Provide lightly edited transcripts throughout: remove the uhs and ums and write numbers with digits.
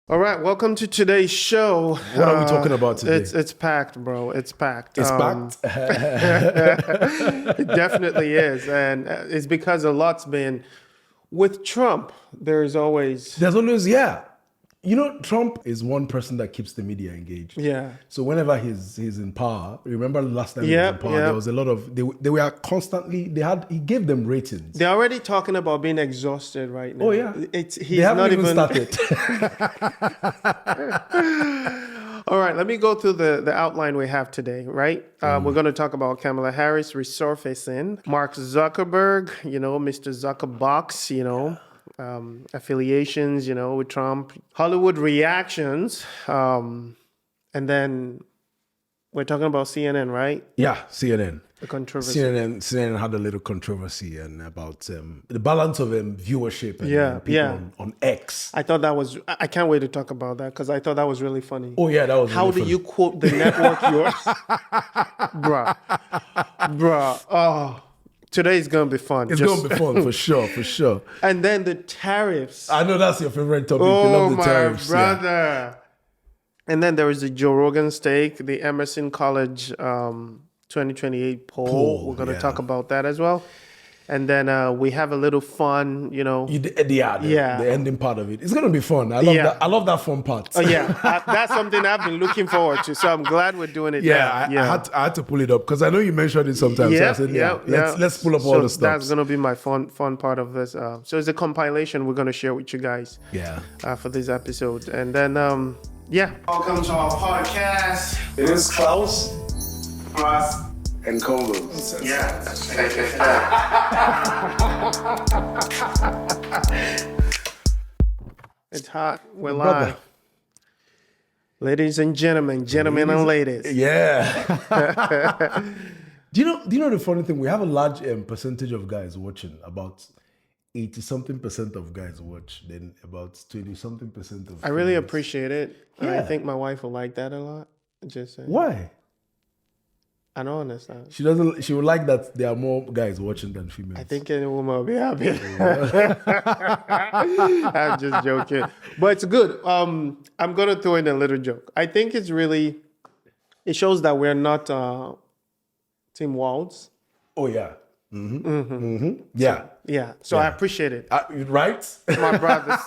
All right, welcome to today's show. What are we talking about today? It's packed, bro. It's packed. It's packed? It definitely is, and it's because a lot's been with Trump. There's always, yeah. You know, Trump is one person that keeps the media engaged. yeah. So whenever he's in power, remember the last time he was in power, there was a lot of, they were constantly, he gave them ratings. They're already talking about being exhausted right now. Oh yeah. He's not even started. All right, let me go through the outline we have today, right? We're going to talk about Kamala Harris resurfacing, Mark Zuckerberg, Mr. Zuckerbox, affiliations, with Trump, Hollywood reactions, and then we're talking about CNN, right? Yeah, CNN. The controversy. CNN had a little controversy and about the balance of viewership and people on X. I thought that was, I can't wait to talk about that because I thought that was really funny. Oh yeah, that was How really do you quote the network yours? Bruh. Oh, today is going to be fun. It's going to be fun, for sure. And then the tariffs. I know that's your favorite topic. Oh, you love the my tariffs. brother. Yeah. And then there is the Joe Rogan stake, the Emerson College 2028 poll. We're going to talk about that as well. And then we have a little fun, The ending part of it. It's going to be fun. I love that. I love that fun part. Oh, yeah. That's something I've been looking forward to. So I'm glad we're doing it now. I had to pull it up because I know you mentioned it sometimes. Yeah, so I said, let's pull up all the stuff. That's going to be my fun part of this. So it's a compilation we're going to share with you guys for this episode. And then, Welcome to our podcast. It is Klaus Kross and KONVOS. Yeah. It's hot. We're live. Ladies and gentlemen, and ladies. Yeah. Do you know the funny thing? We have a large percentage of guys watching. About 80-something% of guys watch. Then about 20-something% of. I really appreciate it. Yeah. I think my wife will like that a lot. Just saying. Why? I don't understand. She doesn't. She would like that there are more guys watching than females. I think any woman will be happy. I'm just joking, but it's good. I'm gonna throw in a little joke. I think it shows that we're not Team Walls. Oh yeah. Mm-hmm. Mm-hmm. Mm-hmm. Yeah. So I appreciate it. Right? My brothers.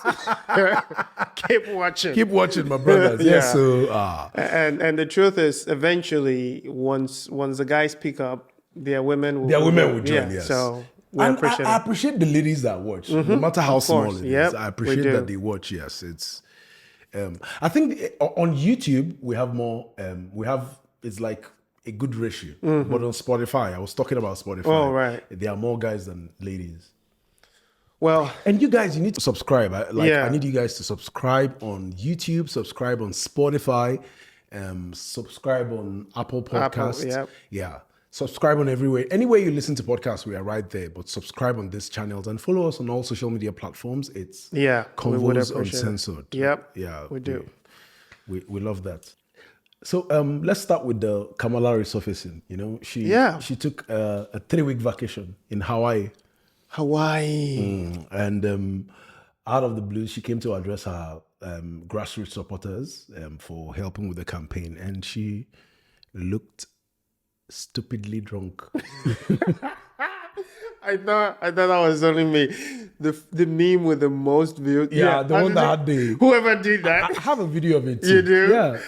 Keep watching. Keep watching, my brothers. Yeah. So and the truth is, eventually, once the guys pick up, their women will join. Yeah. Yes. So we appreciate I appreciate the ladies that watch, no matter how small it is. I appreciate that they watch. Yes, it's. I think on YouTube we have more. It's like a good ratio. But on Spotify, I was talking about Spotify. Oh, right. There are more guys than ladies. Well, and you guys, you need to subscribe. I need you guys to subscribe on YouTube, subscribe on Spotify, subscribe on Apple Podcasts. Yeah. Subscribe on everywhere. Anywhere you listen to podcasts, we are right there. But subscribe on these channels and follow us on all social media platforms. It's KONVOS Uncensored. Yep. Yeah. We do. We love that. So let's start with the Kamala resurfacing. She took a 3-week vacation in Hawaii. And out of the blue, she came to address her grassroots supporters for helping with the campaign, and she looked stupidly drunk. I thought that was only me. The meme with the most views. Yeah, the one that had the... Whoever did that. I have a video of it too. You do? Yeah.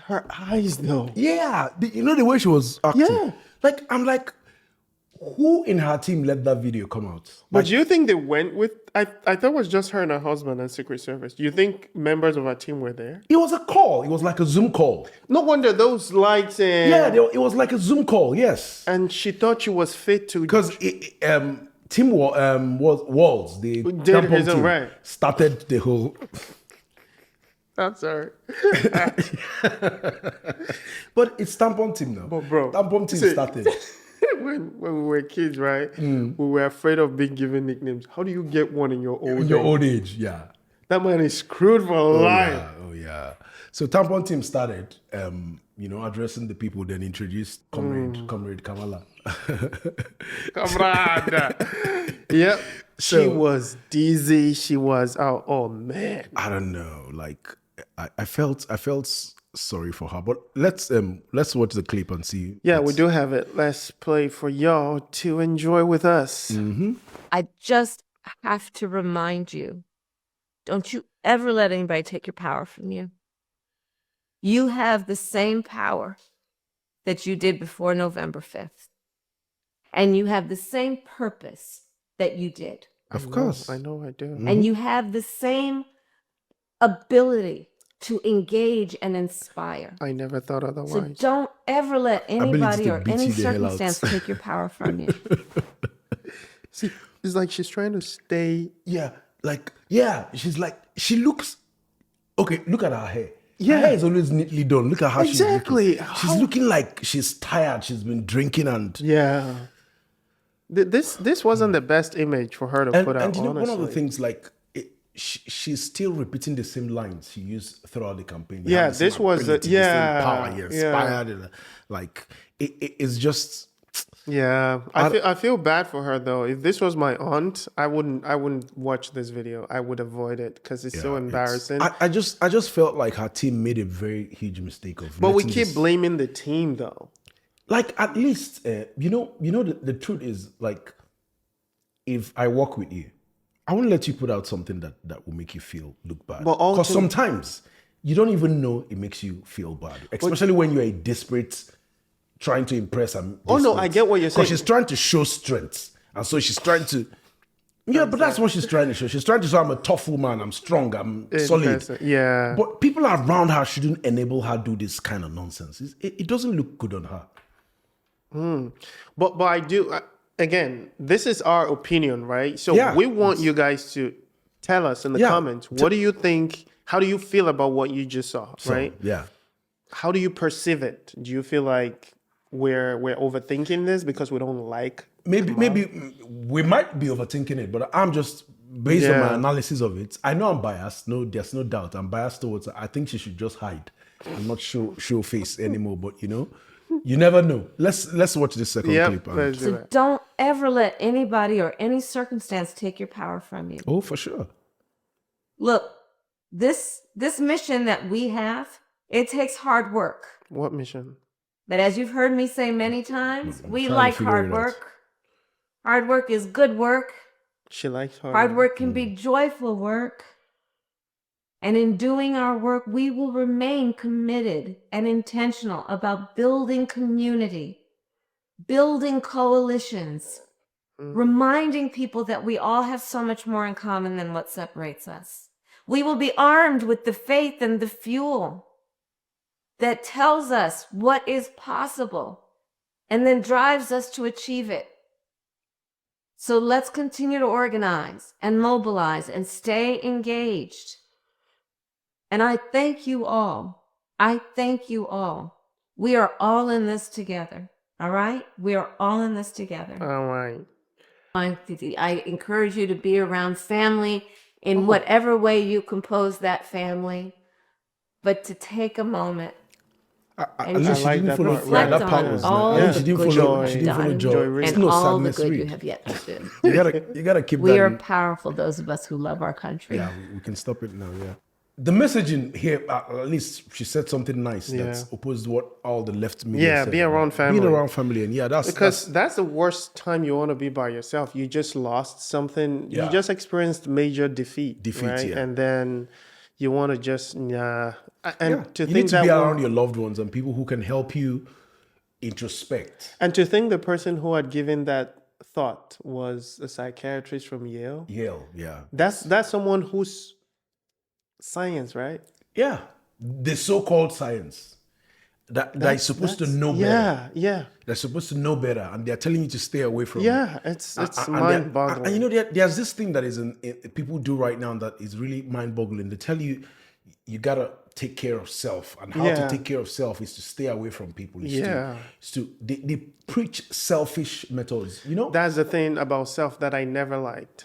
Her eyes though. Yeah. The way she was acting. Yeah. I'm like, who in her team let that video come out? But do you think they went with... I thought it was just her and her husband and Secret Service. Do you think members of her team were there? It was a call. It was like a Zoom call. No wonder those lights and... Yeah, it was like a Zoom call, yes. And she thought she was fit to... Because Tim Walz, the tampon team, right. started the whole... I'm sorry. But it's tampon team now. But bro... Tampon team started... When we were kids, right? We were afraid of being given nicknames. How do you get one in your old age? In your old age, yeah. That man is screwed for life. Oh yeah. So tampon team started, addressing the people, then introduced Comrade Kamala. Comrade. Yep. She was dizzy. She was, oh man. I don't know. Like, I felt sorry for her. But let's watch the clip and see. Yeah, we do have it. Let's play for y'all to enjoy with us. Mm-hmm. I just have to remind you, don't you ever let anybody take your power from you. You have the same power that you did before November 5th. And you have the same purpose that you did. Of course. I know I do. Mm-hmm. And you have the same ability to engage and inspire. I never thought otherwise. So don't ever let anybody or any circumstance take your power from you. See, it's like she's trying to stay. She's like, she looks, okay, look at her hair. Yeah. Her hair is always neatly done. Look at how Exactly. she's looking. She's looking like she's tired. She's been drinking and... Yeah. This wasn't the best image for her to put out, and you know, honestly. one of the things, like, she's still repeating the same lines she used throughout the campaign. Yeah, this was the same power. You're inspired. And, like, it's just... Yeah, I feel bad for her though. If this was my aunt, I wouldn't watch this video. I would avoid it because it's so embarrassing. I just felt like her team made a very huge mistake of. But we keep blaming the team though. Like, at least the truth is, like, if I work with you, I won't let you put out something that will make you look bad. Because sometimes you don't even know it makes you feel bad, especially when you're a desperate, trying to impress and... Oh no, I get what you're saying. Because she's trying to show strength. And so she's trying to... Yeah, but that's what she's trying to show. She's trying to say, I'm a tough woman, I'm strong, I'm solid. Yeah. But people around her shouldn't enable her do this kind of nonsense. It doesn't look good on her. But I do... again, this is our opinion, right? So we want you guys to tell us in the comments, what do you think... How do you feel about what you just saw, right? Yeah. How do you perceive it? Do you feel like we're overthinking this because we don't like maybe we might be overthinking it, but I'm just based on my analysis of it. I know I'm biased. No, there's no doubt. I'm biased towards her. I think she should just hide and not show face anymore. But you never know. Let's watch this second clip. So don't ever let anybody or any circumstance take your power from you. Oh, for sure. Look, this mission that we have, it takes hard work. What mission? But as you've heard me say many times, we like hard work. Hard work is good work. She likes hard work. Hard work can be joyful work. And in doing our work, we will remain committed and intentional about building community, building coalitions, reminding people that we all have so much more in common than what separates us. We will be armed with the faith and the fuel that tells us what is possible and then drives us to achieve it. So let's continue to organize and mobilize and stay engaged. And I thank you all. I thank you all. We are all in this together. All right? We are all in this together. All right. I encourage you to be around family in whatever way you compose that family, but to take a moment and just like that part. reflect on all the good you have done and all the good you have yet to do. You gotta keep We that are in. powerful, those of us who love our country. Yeah, we can stop it now. Yeah. The messaging here, at least she said something nice that's opposed to what all the left media said. Be around family. Being around family, and that's the worst time you want to be by yourself. You just lost something. You just experienced major defeat, right? Yeah. And then you want to just you think need to be around your loved ones and people who can help you introspect. And to think the person who had given that thought was a psychiatrist from Yale. That's someone who's science, right? Yeah, the so-called science that is supposed to know better. Yeah. They're supposed to know better, and they're telling you to stay away from. It's mind-boggling. And there's this thing that is people do right now that is really mind-boggling. They tell you gotta take care of self, and how to take care of self is to stay away from people. They preach selfish methods. That's the thing about self that I never liked.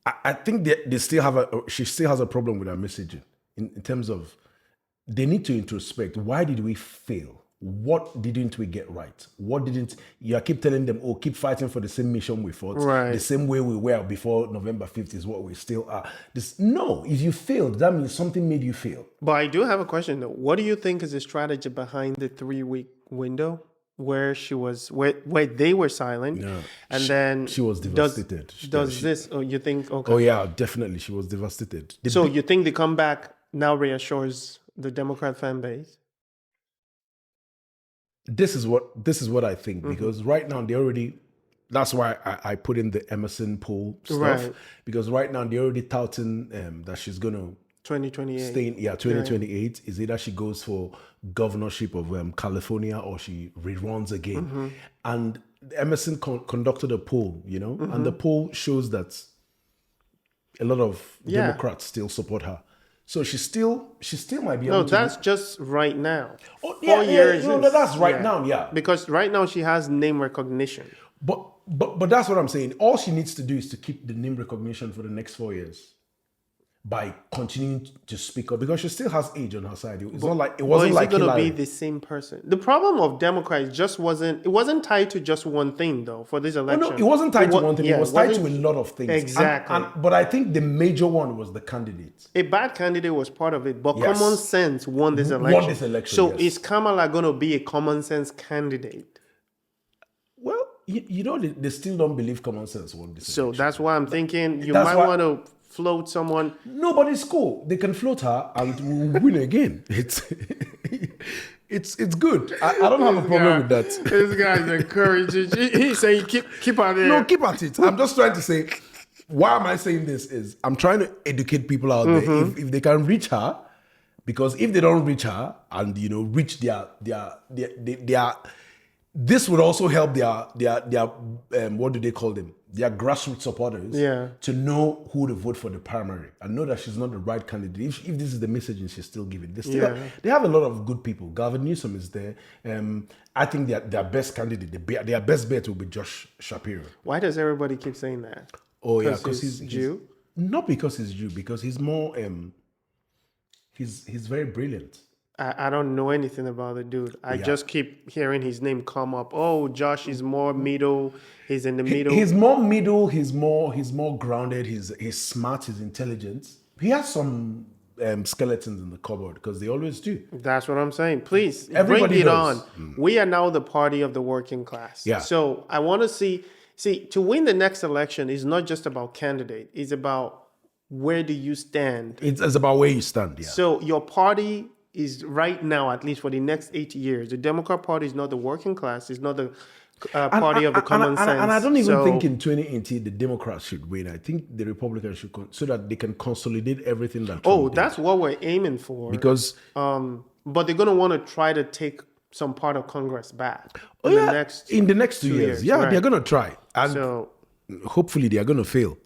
I think they still she still has a problem with her messaging in terms of they need to introspect. Why did we fail? what didn't we get right? What didn't you keep telling them, oh, keep fighting for the same mission we fought, right. The same way we were before November 5th is what we still are. No, if you failed, that means something made you fail. But I do have a question though. What do you think is the strategy behind the 3-week window where she was, where they were silent, and then she was devastated. You think? Okay. Oh yeah, definitely, she was devastated. So you think the comeback now reassures the Democrat fan base? This is what I think, because right now they already, that's why I put in the Emerson poll stuff, right. Because right now they're already touting that she's gonna 2028 stay in 2028 is either she goes for governorship of California or she reruns again. And Emerson conducted a poll, and the poll shows that a lot of Democrats still support her. So she still might be able to. No, that's just right now. Oh, 4 years. That's right now, yeah. Because right now she has name recognition. But that's what I'm saying. All she needs to do is to keep the name recognition for the next 4 years by continuing to speak up, because she still has age on her side. It's not like it wasn't like going to Hillary. be the same person. The problem of Democrats just wasn't tied to just one thing though for this election. No, it wasn't tied to one thing. It was tied to a lot of things. Exactly. But I think the major one was the candidate. A bad candidate was part of it, but Yes. common sense won this election. So yes. is Kamala going to be a common sense candidate? Well, they still don't believe common sense won this So election. that's why I'm thinking you That's might why- want to float someone. No, but it's cool. They can float her and we'll win again. It's good. I don't have a problem with that. This guy's encouraging. He's saying keep out there. No, keep at it. I'm just trying to say, why am I saying this is I'm trying to educate people out there. If they can reach her, because if they don't reach her and reach their this would also help their what do they call them? Their grassroots supporters to know who to vote for the primary and know that she's not the right candidate. If this is the messaging she's still giving, they have a lot of good people. Gavin Newsom is there. I think their best candidate, their best bet will be Josh Shapiro. Why does everybody keep saying that? Oh yeah, because he's Jew. Not because he's Jew, because he's more. He's very brilliant. I don't know anything about the dude. I just keep hearing his name come up. Oh, Josh is more middle. He's in the middle. He's more middle. He's more grounded. He's smart. He's intelligent. He has some skeletons in the cupboard because they always do. That's what I'm saying. Please Everybody bring it knows. on. We are now the party of the working class. Yeah. So I want to see to win the next election is not just about candidate. It's about where do you stand. It's about where you stand. Yeah. So your party is right now, at least for the next 8 years, the Democrat Party is not the working class. It's not the party of the common sense. And I don't even think in 2018 the Democrats should win. I think the Republicans should, so that they can consolidate everything that Trump did. That's what we're aiming for. Because but they're going to want to try to take some part of Congress back in the next 2 years. Yeah, right. they're going to try. And So hopefully they are going to fail.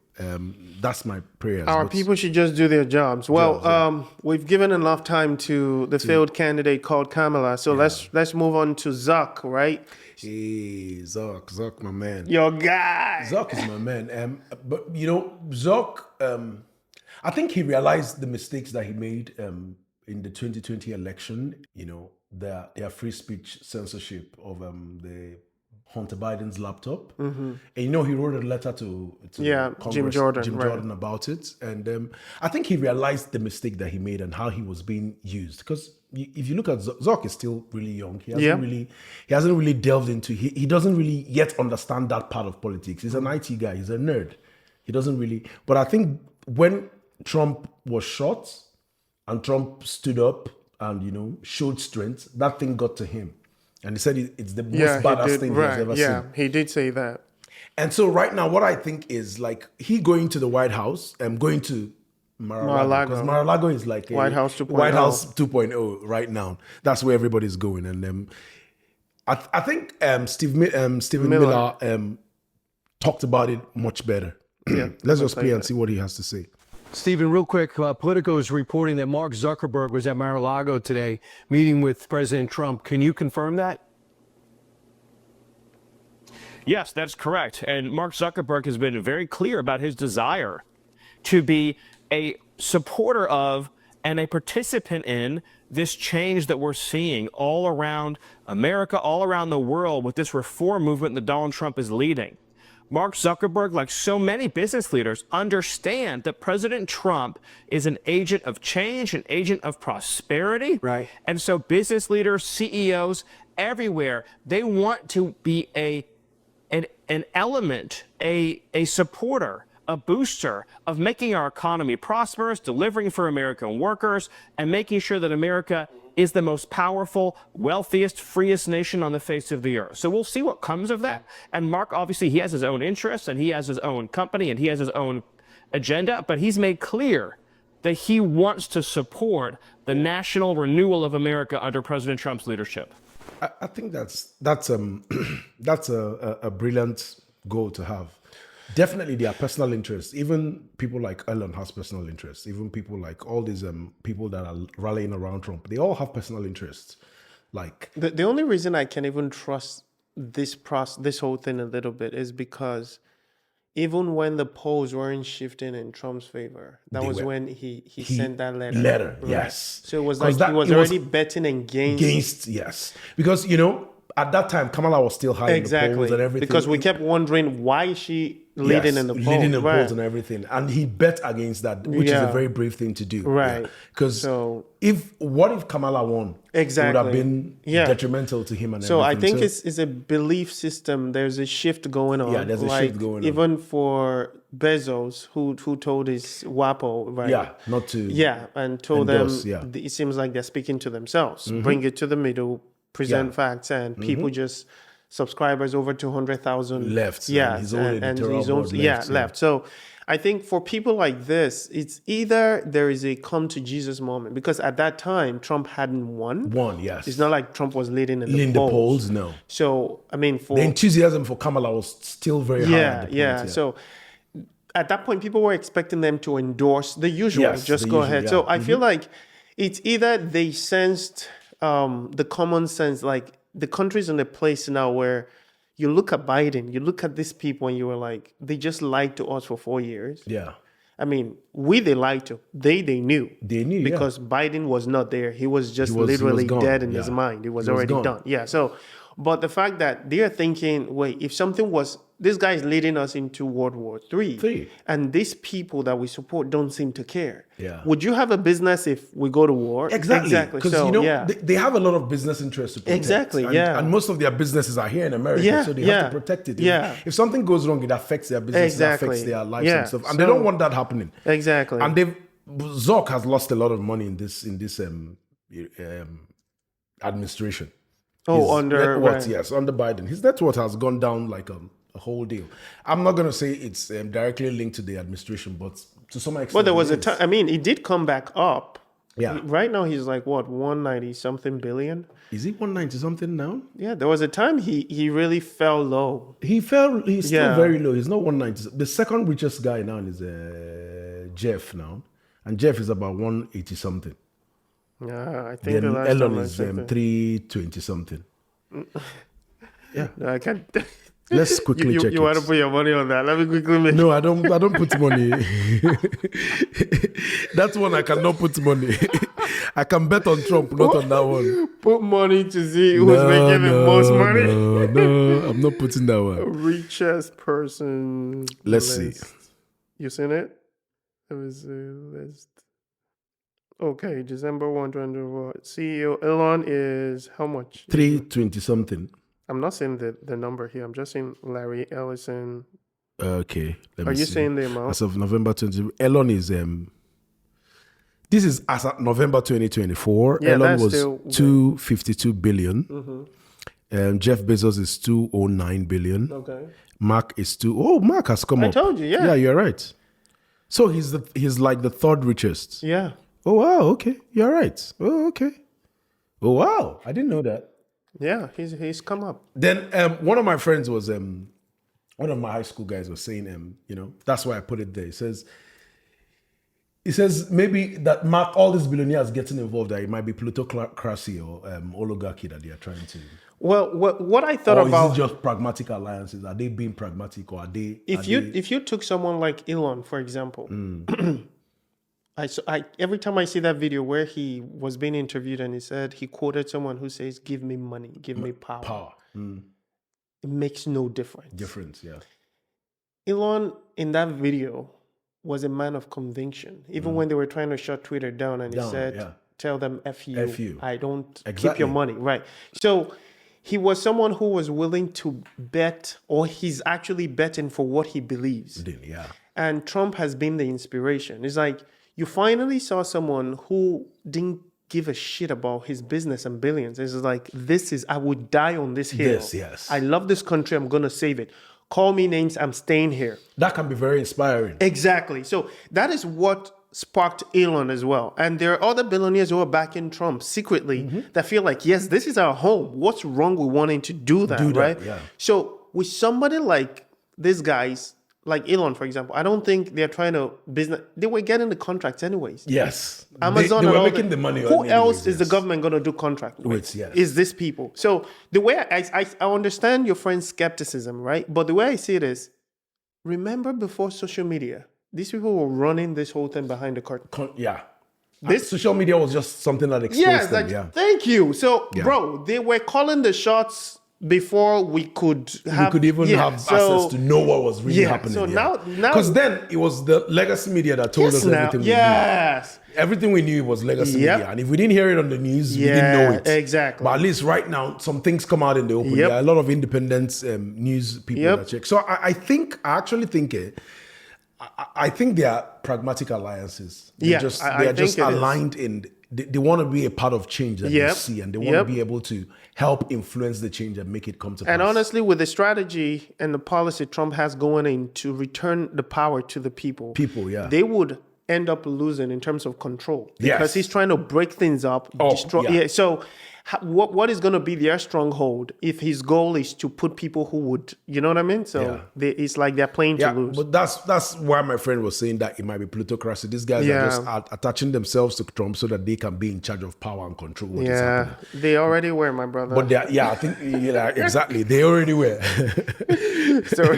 That's my prayers. our people should just do their jobs. Well, we've given enough time to the failed candidate called Kamala. So let's move on to Zuck, right? Hey, Zuck, my man. Your guy. Zuck is my man. But Zuck, I think he realized the mistakes that he made in the 2020 election. Their free speech censorship of the Hunter Biden's laptop. And he wrote a letter to Congress, Jim Jordan about it. And I think he realized the mistake that he made and how he was being used. Because if you look at Zuck, is still really young. He hasn't really delved into. He doesn't really yet understand that part of politics. He's an IT guy. He's a nerd. He doesn't really. But I think when Trump was shot and Trump stood up and showed strength, that thing got to him. And he said it's the most badass thing he's ever seen. Yeah, he did say that. And so right now, what I think is like he going to the White House and going to Mar-a-Lago. Because Mar-a-Lago is like White House 2.0. White House 2.0 right now. That's where everybody's going. And I think Stephen Miller talked about it much better. Let's just play and see what he has to say. Stephen, real quick, Politico is reporting that Mark Zuckerberg was at Mar-a-Lago today meeting with President Trump. Can you confirm that? Yes, that's correct. And Mark Zuckerberg has been very clear about his desire to be a supporter of and a participant in this change that we're seeing all around America, all around the world with this reform movement that Donald Trump is leading. Mark Zuckerberg, like so many business leaders, understand that President Trump is an agent of change, an agent of prosperity. Right. And so business leaders, CEOs everywhere, they want to be an element, a supporter, a booster of making our economy prosperous, delivering for American workers, and making sure that America is the most powerful, wealthiest, freest nation on the face of the earth. So we'll see what comes of that. And Mark, obviously, he has his own interests, and he has his own company, and he has his own agenda, but he's made clear that he wants to support the national renewal of America under President Trump's leadership. I think that's a brilliant goal to have. Definitely, there are personal interests. Even people like Elon has personal interests. Even people like all these people that are rallying around Trump, they all have personal interests. Like the only reason I can even trust this whole thing a little bit is because even when the polls weren't shifting in Trump's favor, that was when he sent that letter. Right? Yes. So it was like he was already betting against. Yes, because at that time Kamala was still high in the polls and everything. Because we kept wondering why is she leading in the polls, polls and everything, and he bet against that, which is a very brave thing to do, right? Because what if Kamala won? Exactly, it would have been detrimental to him and so everything. I think it's a belief system. There's a shift going on. Yeah, there's a shift going on. Even for Bezos, who told his WAPO, right? Yeah, not to. Yeah, and told them. Yeah. It seems like they're speaking to themselves. Bring it to the middle, present facts, and people just. Subscribers over 200,000 left. Yeah, his own left. So I think for people like this, it's either there is a come to Jesus moment, because at that time Trump hadn't won. Yes. It's not like Trump was leading in the polls. No. So I mean, for the enthusiasm for Kamala was still very high. At the point, So at that point, people were expecting them to endorse the usual. Go ahead. Yeah. So I feel like it's either they sensed the common sense, like. The country's in a place now where you look at Biden, you look at these people, and you were like, they just lied to us for 4 years. Yeah. I mean, they lied to. They knew. They knew, because Biden was not there. He was just literally dead in his mind. It was already done. Yeah. So, but the fact that they're thinking, wait, if something was, this guy is leading us into World War III. And these people that we support don't seem to care. Yeah. Would you have a business if we go to war? Exactly. Because, they have a lot of business interests to protect. Exactly, and most of their businesses are here in America, so they have to protect it. If something goes wrong, it affects their business, it affects their lives and stuff. And they don't want that happening. Exactly. And Zuck has lost a lot of money in this administration. Under Biden. His net worth has gone down like a whole deal. I'm not going to say it's directly linked to the administration, but to some extent. Well, there was a time, I mean, it did come back up. Yeah. Right now, he's like, what, 190 something billion? Is he 190 something now? Yeah, there was a time he really fell low. He's still very low. He's not 190. The second richest guy now is Jeff now. And Jeff is about 180 something. Yeah, I think then Elon is 320 something. Yeah. No, I can't. Let's quickly check it. You want to put your money on that? Let me quickly make. No, I don't put money. That's one I cannot put money. I can bet on Trump, not on that one. Put money to see who's making the most money. No, I'm not putting that one. Richest person. Let's see. You seen it? Let me see. List. Okay, December 124. CEO Elon is how much? 320 something. I'm not saying the number here. I'm just saying Larry Ellison. Okay. Are you saying the amount? As of November 20, Elon is this is as of November 2024. Yeah, Elon was 252 billion. Jeff Bezos is 209 billion. Okay. Mark is Mark has come up. I told you, yeah. Yeah, you're right. So he's like the third richest. Yeah. Oh wow, okay. You're right. Oh, okay. Oh wow. I didn't know that. Yeah, he's come up. Then one of my friends was one of my high school guys was saying that's why I put it there. He says maybe that Mark, all these billionaires getting involved, that it might be plutocracy or oligarchy that they are trying to. Well, what I thought about is it just pragmatic alliances? Are they being pragmatic, or are they? If you took someone like Elon, for example, every time I see that video where he was being interviewed and he said he quoted someone who says, "Give me money, give me power." Power. It makes no difference. Difference, yeah. Elon in that video was a man of conviction. Even when they were trying to shut Twitter down, and he said, "Tell them F you. F you. I don't keep your money." Right. So he was someone who was willing to bet, or he's actually betting for what he believes. Yeah. And Trump has been the inspiration. It's like you finally saw someone who didn't give a shit about his business and billions. It's like, I would die on this hill. Yes. I love this country. I'm going to save it. Call me names. I'm staying here. That can be very inspiring. Exactly. So that is what sparked Elon as well. And there are other billionaires who are backing Trump secretly that feel like, yes, this is our home. What's wrong with wanting to do that, right? Yeah. So with somebody like these guys, like Elon, for example, I don't think they're trying to business. They were getting the contracts anyways. Yes. Amazon they and were all making the money. Who else is the government going to do contract with? Yes. Is this people. So the way I understand your friend's skepticism, right? But the way I see it is, remember before social media, these people were running this whole thing behind the curtain. This social media was just something that exposed them. Thank you. So, bro, they were calling the shots before we could have access to know what was really happening. So now because then it was the legacy media that told us everything we knew. Everything we knew was legacy media, and if we didn't hear it on the news, we didn't know it. Exactly. But at least right now, some things come out in the open. There are a lot of independent news people that check. So I actually think they are pragmatic alliances. They're just aligned in. They want to be a part of change that they see, and they want to be able to help influence the change and make it come to pass. And honestly, with the strategy and the policy Trump has going in to return the power to the people, they would end up losing in terms of control because he's trying to break things up, destroy. So what is going to be their stronghold if his goal is to put people who would, you know what I mean? So it's like they're playing to lose. But that's why my friend was saying that it might be plutocracy. These guys are just attaching themselves to Trump so that they can be in charge of power and control what is happening. They already were, my brother. But I think exactly. They already were. so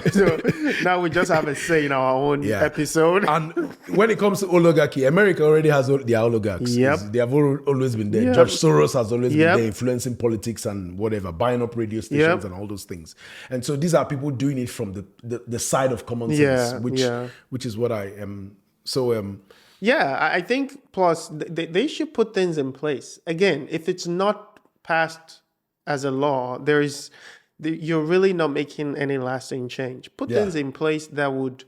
now we just have a say in our own episode. And when it comes to oligarchy, America already has their oligarchs. They have always been there. George Soros has always been there, influencing politics and whatever, buying up radio stations and all those things. And so these are people doing it from the side of common sense, which is what I am. So I think plus they should put things in place. Again, if it's not passed as a law, you're really not making any lasting change. Put things in place that would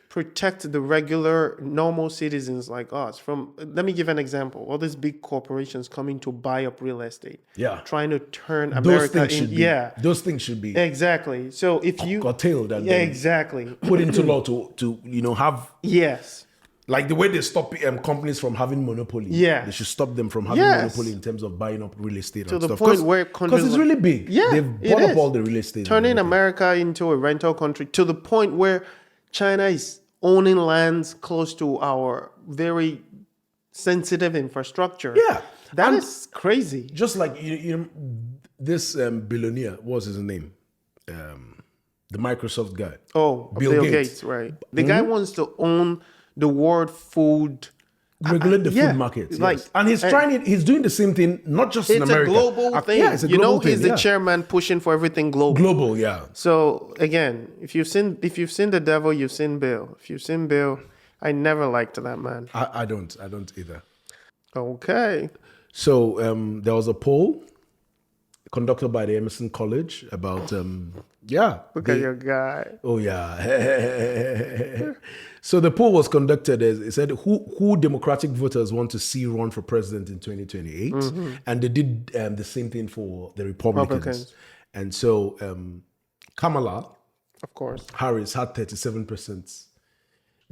protect the regular, normal citizens like us from, let me give an example. All these big corporations coming to buy up real estate. Trying to turn America those things should be. Exactly. So if you curtailed and exactly put into law to have like the way they stop companies from having monopoly. They should stop them from having monopoly in terms of buying up real estate to and the stuff. point where because it's really big. They've bought up all the real estate. Turning America into a rental country to the point where China is owning lands close to our very sensitive infrastructure. That is crazy. Just like this billionaire, what's his name? The Microsoft guy. Oh, Bill Gates, right? The guy wants to own the world food. Regulate the food market. And he's trying it. He's doing the same thing, not just in America. It's a global thing. It's a global thing. He's the chairman pushing for everything global. Global, So again, if you've seen the devil, you've seen Bill. If you've seen Bill, I never liked that man. I don't either. Okay. So there was a poll conducted by the Emerson College about Look at your guy. Oh yeah. So the poll was conducted as it said who Democratic voters want to see run for president in 2028, and they did the same thing for the Republicans. And so Kamala, of course, Harris had 37%.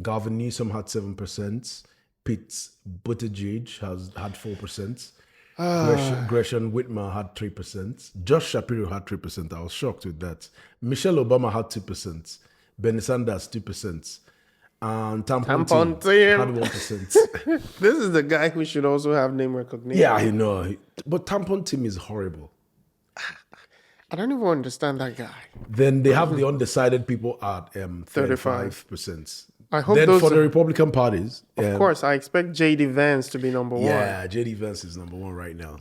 Gavin Newsom had 7%. Pete Buttigieg had 4%. Gresham Whitmer had 3%. Josh Shapiro had 3%. I was shocked with that. Michelle Obama had 2%. Bernie Sanders 2%. And Tampon Tim had 1%. This is the guy who should also have name recognition. Yeah, I know. But Tampon Tim is horrible. I don't even understand that guy. Then they have the undecided people at 35%. I hope then those for the are- Republican parties, Of course, I expect J.D. Vance to be number one. yeah, J.D. Vance is number one right now.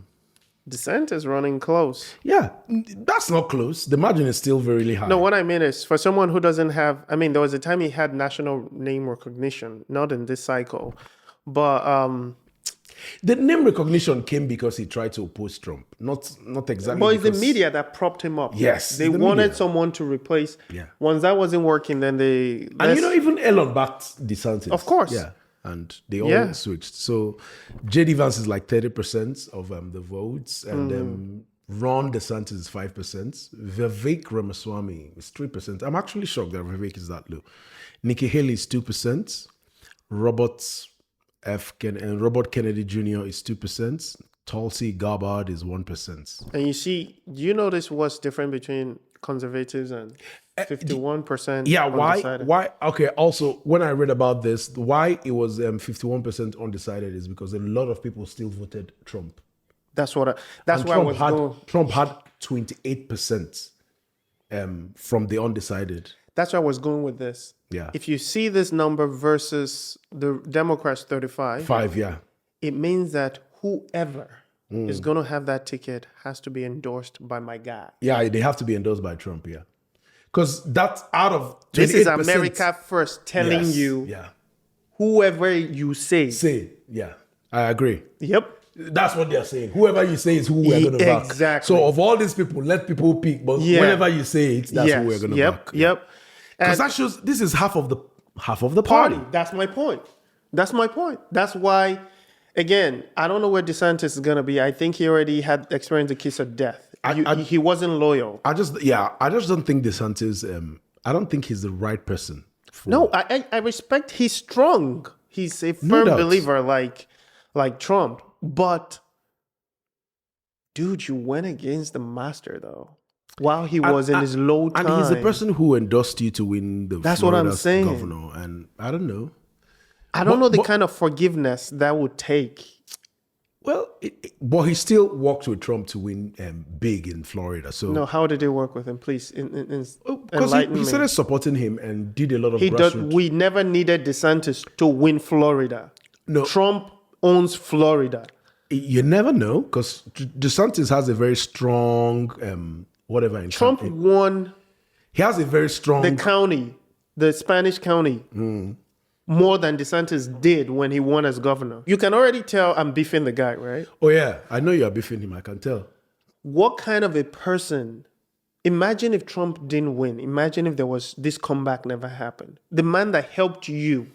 DeSantis running close. Yeah, that's not close. The margin is still very high. No, what I mean is for someone who doesn't have, I mean, there was a time he had national name recognition, not in this cycle, but the name recognition came because he tried to oppose Trump, not exactly. but it's the because- media that propped him up. Yes, they the wanted media. someone to replace. Yeah. Once that wasn't working, then they. And even Elon backed DeSantis. Of course. Yeah. And they all Yeah. switched. So J.D. Vance is like 30% of the votes. And Ron DeSantis is 5%. Vivek Ramaswamy is 3%. I'm actually shocked that Vivek is that low. Nikki Haley is 2%. Robert Kennedy Jr. is 2%. Tulsi Gabbard is 1%. And you see, you notice what's different between conservatives and 51%. Yeah, undecided? why? Okay, also, when I read about this, why it was 51% undecided is because a lot of people still voted Trump. That's why And I was going. Trump had 28% from the undecided. That's why I was going with this. Yeah. If you see this number versus the Democrats 35, 5, yeah. it means that whoever is going to have that ticket has to be endorsed by my guy. Yeah, they have to be endorsed by Trump, yeah. Because that's out of 28%. This is America first telling Yes, you yeah. whoever you say. Say, yeah, I agree. Yep. That's what they're saying. Whoever you say is who we're going to back. Exactly. So of all these people, let people pick. But Yeah. whenever you say it, that's who we're going to back. Yep. Because And that shows this is half of the party. party. That's my point. That's why, again, I don't know where DeSantis is going to be. I think he already had experienced the kiss of death. He wasn't loyal. I just don't think DeSantis. I don't think he's the right person. No, I respect he's strong. He's a firm doubt. believer like Trump. But dude, you went against the master though. While he was in his low time. And he's the person who endorsed you to win the That's what I'm Florida's saying. governor. And I don't know. I don't know the kind of forgiveness that would take. Well, but he still worked with Trump to win big in Florida. So No, how did they work with him? Please because enlighten he me. started supporting him and did a lot of grassroots. We never needed DeSantis to win Florida. No. Trump owns Florida. You never know because DeSantis has a very strong whatever. In Trump won he has a very strong. the county, the Spanish county, more than DeSantis did when he won as governor. You can already tell I'm beefing the guy, right? Oh yeah, I know you are beefing him. I can tell. What kind of a person? Imagine if Trump didn't win. Imagine if there was this comeback never happened. The man that helped you,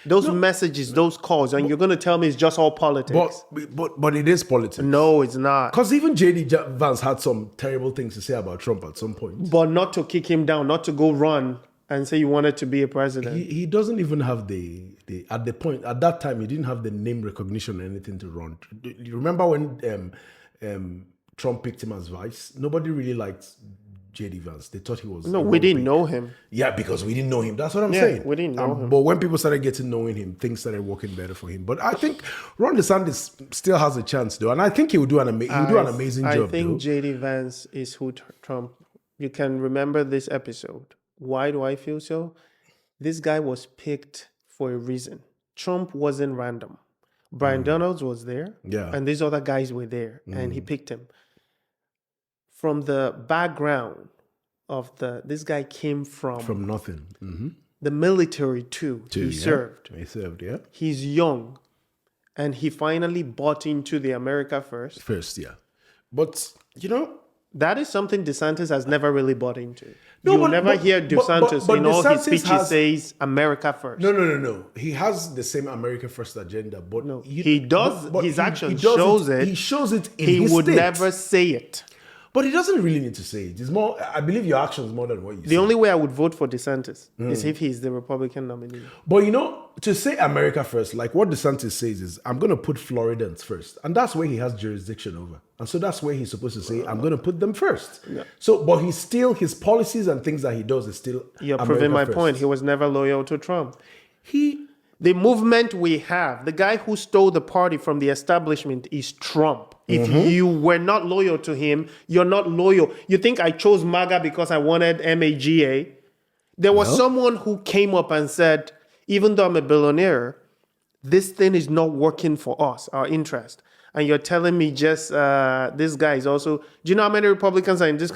those messages, those calls, and you're going to tell me it's just all politics. But it is politics. No, it's not. Because even J.D. Vance had some terrible things to say about Trump at some point. But not to kick him down, not to go run and say you wanted to be a president. He doesn't even have the at that time he didn't have the name recognition or anything to run. You remember when Trump picked him as vice? Nobody really liked J.D. Vance. They thought he was No, we didn't know him. Yeah, because we didn't know him. That's what I'm Yeah, saying. we didn't know him. But when people started getting knowing him, things started working better for him. But I think Ron DeSantis still has a chance, though, and I think he will do an amazing job. I think J.D. Vance is who Trump. You can remember this episode. Why do I feel so? This guy was picked for a reason. Trump wasn't random. Brian Donalds was there, and these other guys were there, and he picked him. From the background of this guy came from nothing. Mm-hmm. the military too. He served. He served, yeah. He's young, and he finally bought into the America First. First, yeah. But, that is something DeSantis has never really bought into. No, You'll never hear DeSantis but in all his DeSantis speeches says America First. No. He has the same America First agenda, but He does. His action does shows it. He shows it in He his would state. never say it. But he doesn't really need to say it. It's more, I believe your actions more than what you say. The only way I would vote for DeSantis is if he's the Republican nominee. But to say America first, like what DeSantis says is, I'm going to put Floridans first. And that's where he has jurisdiction over. And so that's where he's supposed to say, I'm going to put them first. Yeah. So, but he's still, his policies and things that he does is still You're America proving my first. point. He was never loyal to Trump. The movement we have, the guy who stole the party from the establishment is Trump. If you were not loyal to him, you're not loyal. You think I chose MAGA because I wanted MAGA? There was someone who came up and said, even though I'm a billionaire, this thing is not working for us, our interest. And you're telling me just this guy is also... Do you know how many Republicans are in this...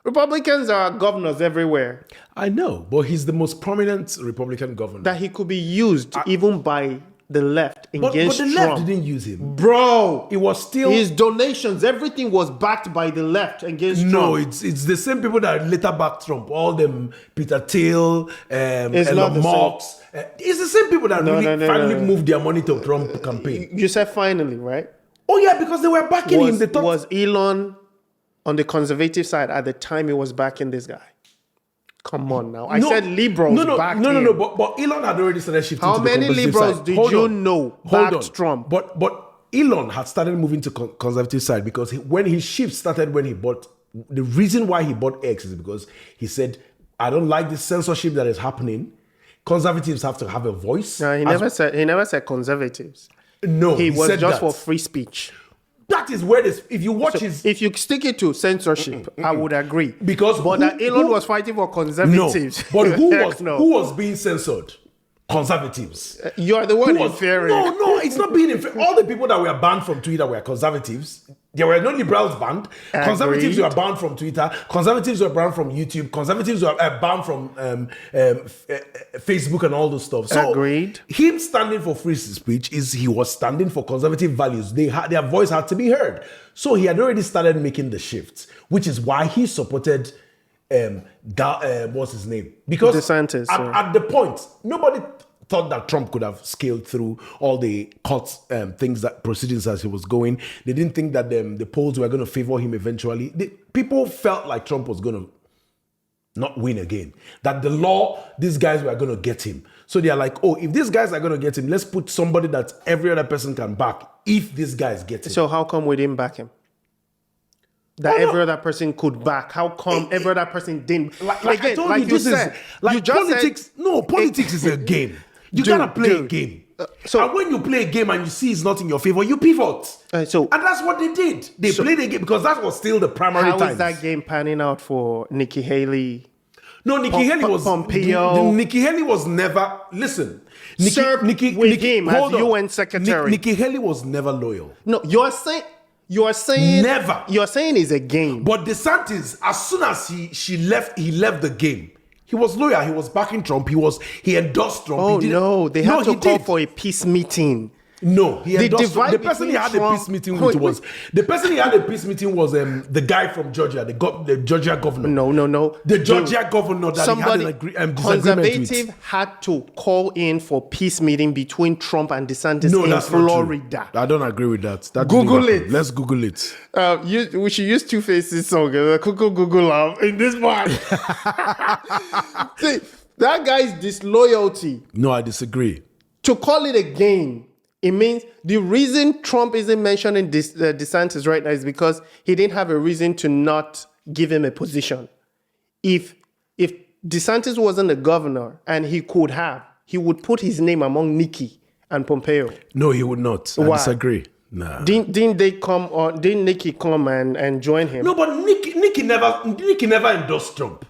Republicans are governors everywhere. I know, but he's the most prominent Republican governor. That he could be used even by the left against but the Trump. left didn't use him. Bro! It was still... His donations, everything was backed by the left against Trump. No, it's the same people that later backed Trump. All them Peter Thiel, Elon Musk. It's the same people that finally moved their money to Trump campaign. You said finally, right? Oh yeah, because they were backing him. They thought... Was Elon on the conservative side at the time he was backing this guy? Come on now. I said liberals backed him. No. But Elon had already started shifting How to the many conservative liberals side. did Hold you on. know Hold backed on. Trump? But Elon had started moving to conservative side because when his shift started when he bought... The reason why he bought X is because he said, I don't like the censorship that is happening. Conservatives have to have a voice. No, he never said conservatives. No, he was said just that. for free speech. That is where this... If you watch his... If you stick it to censorship, I would agree. Because that Elon was fighting for conservatives. No, but who was being censored? Conservatives. You are the one inferior. No, it's not being inferior. All the people that were banned from Twitter were conservatives. There were no liberals banned. Agreed. Conservatives were banned from Twitter. Conservatives were banned from YouTube. Conservatives were banned from Facebook and all those stuff. So Agreed. Him standing for free speech he was standing for conservative values. Their voice had to be heard. So he had already started making the shifts, which is why he supported what's his name? Because DeSantis, at the point, nobody thought that Trump could have scaled through all the court proceedings as he was going. They didn't think that the polls were going to favor him eventually. People felt like Trump was going to not win again. That these guys were going to get him. So they are like, oh, if these guys are going to get him, let's put somebody that every other person can back if these guys get him. So how come we didn't back him? Every other person could back. How come every other person didn't? Politics. No, politics is a game. You gotta play a game. And when you play a game and you see it's not in your favor, you pivot. And that's what they did. They played a game because that was still the primary time. How is that game panning out for Nikki Haley? No, Nikki Haley was Pompeo. Nikki Haley was never. Listen, served with him as UN secretary. Nikki Haley was never loyal. No, you're saying never. You're saying it's a game. But DeSantis, as soon as he left the game. He was loyal. He was backing Trump. He endorsed Trump. Oh no, they had to call for a peace meeting. No, he endorsed Trump. The person he had Trump, a peace meeting with was the guy from Georgia, the Georgia governor. No. The Georgia governor that somebody he had an disagreement conservative with. had to call in for peace meeting between Trump and DeSantis in Florida. I don't agree with that. Google it. Let's Google it. We should use Two-Faces song. Google in this part. See, that guy's disloyalty. No, I disagree. To call it a game, it means the reason Trump isn't mentioning DeSantis right now is because he didn't have a reason to not give him a position. If DeSantis wasn't a governor and he would put his name among Nikki and Pompeo. No, he would not. I disagree. Nah. Didn't Nikki come and join him? No, but Nikki never endorsed Trump.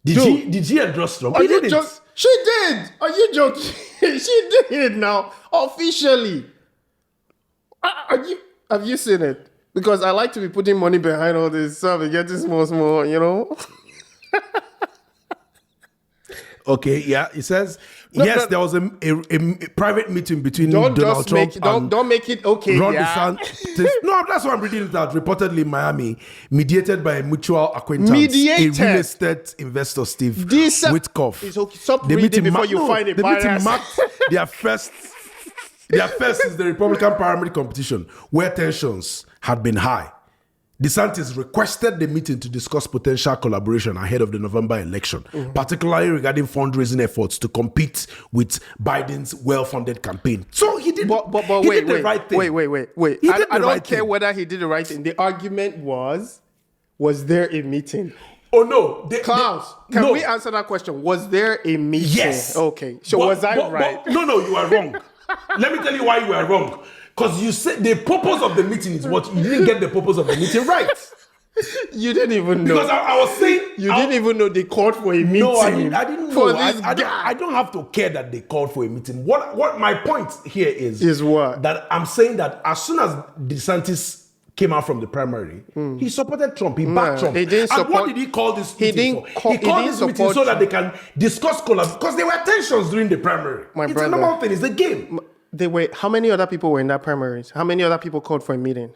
Did she endorse Trump? She did. Are you joking? She did now officially. Have you seen it? Because I like to be putting money behind all this stuff and getting small, you know. Okay, yeah. It says there was a private meeting between Donald Trump and don't make it okay. Ron DeSantis. No, that's why I'm reading it out. Reportedly in Miami, mediated by a mutual acquaintance, a real estate investor, Steve Witkoff. It's okay. Stop reading before you find it. The meeting marked their first is the Republican primary competition, where tensions had been high. DeSantis requested the meeting to discuss potential collaboration ahead of the November election, particularly regarding fundraising efforts to compete with Biden's well-funded campaign. So he did. But he did the right thing. Wait. I don't care whether he did the right thing. The argument was there a meeting? Oh no, Klaus, can we answer that question? Was there a meeting? Yes. Okay. So was I right? No, you are wrong. Let me tell you why you are wrong. Because you said the purpose of the meeting is what? You didn't get the purpose of the meeting right. You didn't even know. Because I was saying... You didn't even know they called for a meeting. No, I didn't know. I don't have to care that they called for a meeting. What my point here is what? That I'm saying that as soon as DeSantis came out from the primary, he supported Trump. He backed Trump. He didn't and support, what did he call this meeting for? He called this meeting so that they can discuss collabs because there were tensions during the primary. It's a normal thing. It's a game. How many other people were in that primaries? How many other people called for a meeting?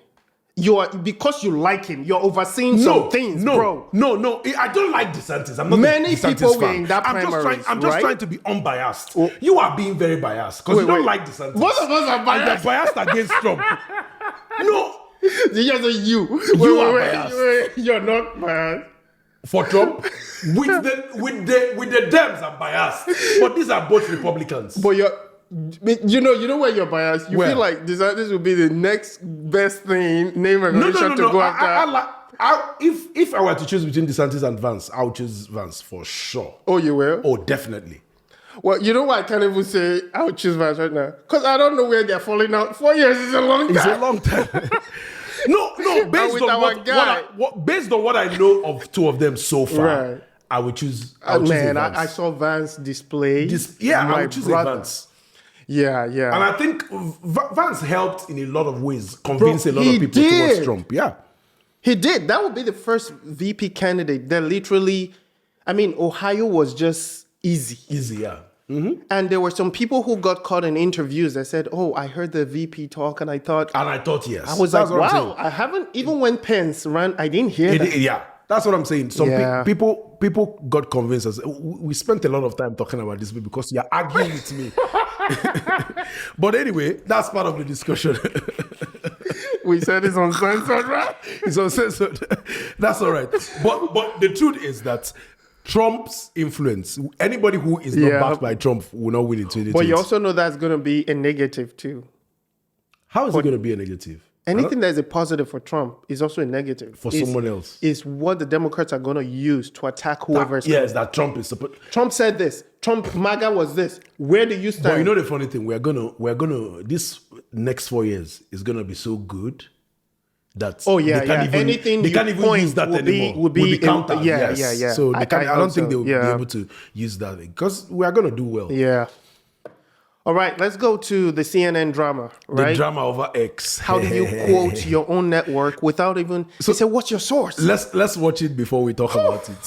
Because you like him, you're overseeing some things, bro. No. I don't like DeSantis. I'm not many a DeSantis people fan. were in that primaries. I'm just trying to be unbiased. You are being very biased because you don't like DeSantis. Both of us are biased. And you're biased against Trump. No. Yes, you. You are biased. You're not biased. For Trump, with the Dems, I'm biased. But these are both Republicans. But you know where you're biased. You feel like this will be the next best thing, name recognition to go after. If I were to choose between DeSantis and Vance, I would choose Vance for sure. Oh, you will? Oh, definitely. Well, you know why I can't even say I would choose Vance right now? Because I don't know where they're falling out. 4 years is a long time. It's a long time. No. Based on what I know of two of them so far, I would choose. I saw Vance display. I would choose a Vance. Yeah. And I think Vance helped in a lot of ways convince a lot of people towards Trump. Yeah. He did. That would be the first VP candidate that literally, Ohio was just easy. Easy, yeah. Mm-hmm. And there were some people who got caught in interviews that said, I heard the VP talk and I thought, yes. I was like, wow, I haven't, even when Pence ran, I didn't hear that. Yeah. That's what I'm saying. Some people got convinced. We spent a lot of time talking about this because you're arguing with me. But anyway, that's part of the discussion. We said it's uncensored, right? It's uncensored. That's all right. But the truth is that Trump's influence, anybody who is not backed by Trump will not win in 2020. But you also know that's going to be a negative too. How is it going to be a negative? Anything that is a positive for Trump is also a negative. For someone else. Is what the Democrats are going to use to attack whoever is Yes, that Trump is supposed. Trump said this. Trump MAGA was this. Where do you stand? But you know the funny thing, we're gonna this next 4 years is gonna be so good that anything they can't even use that anymore. Would be countered. Yeah. So I don't think they'll be able to use that because we are gonna do well. Yeah. All right, let's go to the CNN drama, right? The drama over X. How do you quote your own network without even... So say, what's your source? Let's watch it before we talk about it.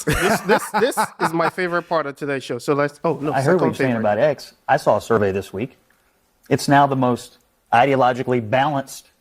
This is my favorite part of today's show. So let's... Oh, no, I heard what you're saying about X. I saw a survey this week. It's now the most ideologically balanced